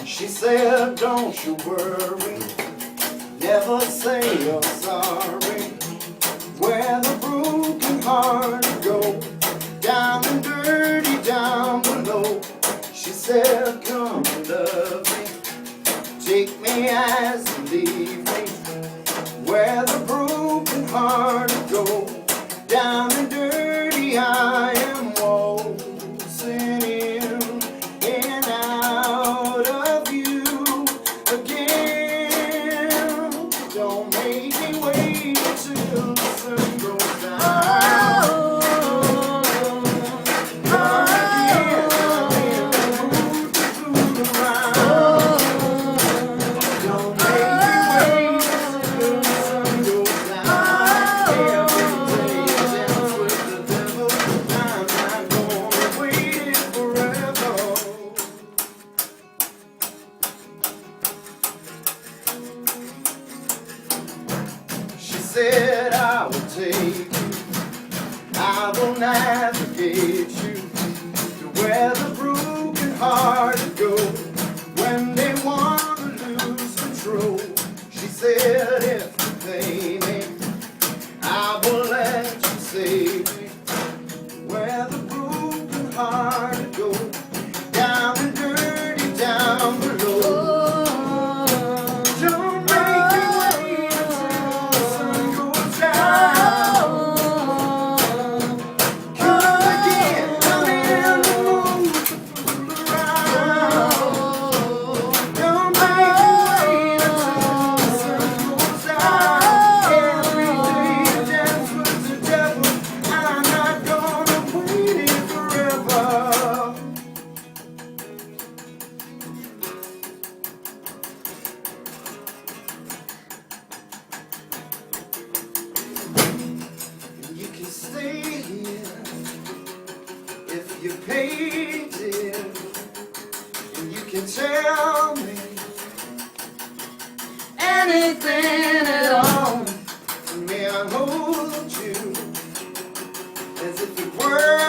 She said, don't you worry, never say you're sorry. Where the broken heart go, down and dirty down below. She said, come and love me, take me as you leave me. Where the broken heart go, down and dirty I am waltzing in and out of you again. Don't make me wait till the sun goes down. Again, I'm in the mood to fool around. Don't make me wait till the sun goes down. Every day I dance with the devil. I'm not gonna wait it forever. She said, I will take you, I will navigate you to where the broken hearted go when they want to lose control. She said, if you pay me, I will let you save me. Where the broken hearted go, down and dirty down below. Don't make me wait until the sun goes down. Come again, I'm in the mood to fool around. Don't make me wait until the sun goes down. Every day I dance with the devil. I'm not gonna wait it forever. You can stay here if you paid it, and you can tell me anything at all. May I hold you as if it were